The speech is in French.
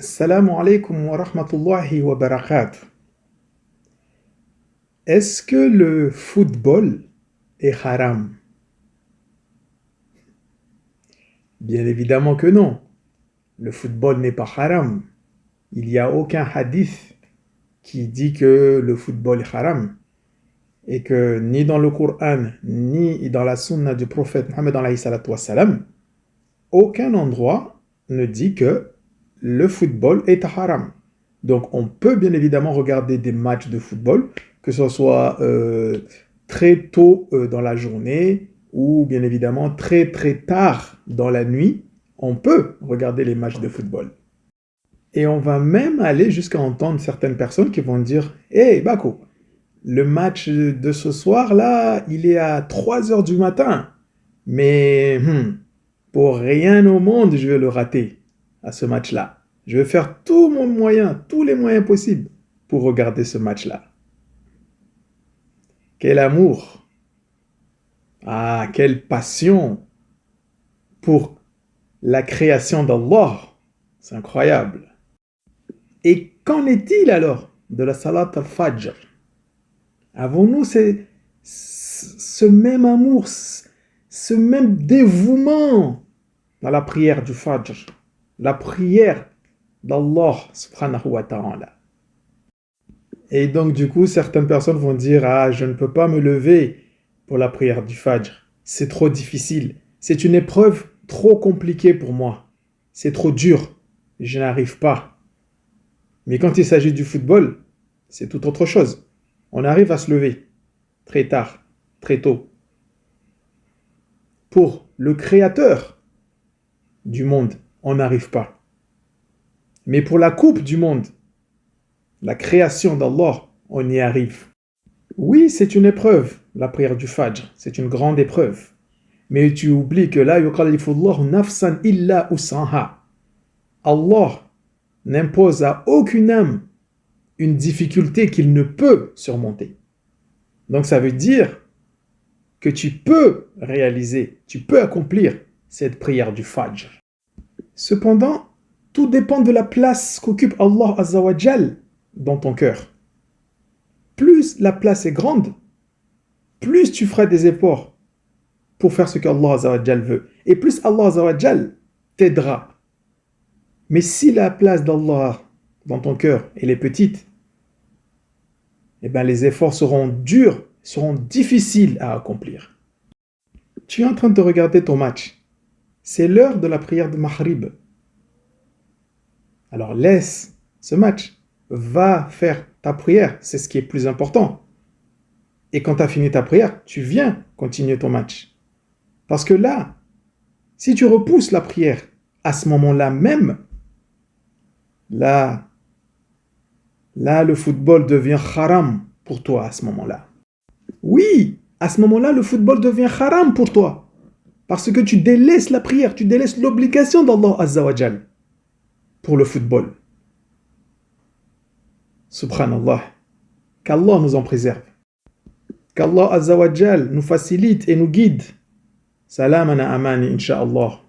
Assalamu alaikum wa rahmatullahi wa barakatuh. Est-ce que le football est haram? Bien évidemment que non. Le football n'est pas haram. Il n'y a aucun hadith qui dit que le football est haram. Et que ni dans le Coran, ni dans la sunna du prophète Mohammed alayhi salatu wassalam, aucun endroit ne dit que le football est haram. Donc on peut bien évidemment regarder des matchs de football, que ce soit très tôt dans la journée ou bien évidemment très très tard dans la nuit. On peut regarder les matchs de football. Et on va même aller jusqu'à entendre certaines personnes qui vont dire « Hey Bako, le match de ce soir là, il est à 3 heures du matin. Mais pour rien au monde, je vais le rater à ce match-là. Je vais faire tout mon moyen, tous les moyens possibles pour regarder ce match-là. » Quel amour! Ah, quelle passion pour la création d'Allah! C'est incroyable. Et qu'en est-il alors de la salat al-fajr? Avons-nous ce même amour, ce même dévouement dans la prière du fajr, la prière d'Allah subhanahu wa ta'ala? Et donc du coup, certaines personnes vont dire « Ah, je ne peux pas me lever pour la prière du fajr. C'est trop difficile. C'est une épreuve trop compliquée pour moi. C'est trop dur. Je n'arrive pas. » Mais quand il s'agit du football, c'est tout autre chose. On arrive à se lever très tard, très tôt. Pour le créateur du monde, on n'arrive pas. Mais pour la coupe du monde, la création d'Allah, on y arrive. Oui, c'est une épreuve, la prière du Fajr. C'est une grande épreuve. Mais tu oublies que la yukallifullahu nafsan illa usaha. Allah n'impose à aucune âme une difficulté qu'il ne peut surmonter. Donc ça veut dire que tu peux réaliser, tu peux accomplir cette prière du Fajr. Cependant, tout dépend de la place qu'occupe Allah Azza wa Jal dans ton cœur. Plus la place est grande, plus tu feras des efforts pour faire ce qu'Allah Azza wa Jal veut. Et plus Allah Azza wa Jal t'aidera. Mais si la place d'Allah dans ton cœur elle est petite, eh bien les efforts seront durs, seront difficiles à accomplir. Tu es en train de regarder ton match. C'est l'heure de la prière de Maghrib. Alors laisse ce match. Va faire ta prière. C'est ce qui est plus important. Et quand tu as fini ta prière, tu viens continuer ton match. Parce que là, si tu repousses la prière à ce moment-là même, là, le football devient haram pour toi à ce moment-là. Oui, à ce moment-là, le football devient haram pour toi. Parce que tu délaisses la prière, tu délaisses l'obligation d'Allah Azza wa Jal pour le football. Subhanallah. Qu'Allah nous en préserve. Qu'Allah Azza wa Jal nous facilite et nous guide. Salamana amani, insha'Allah.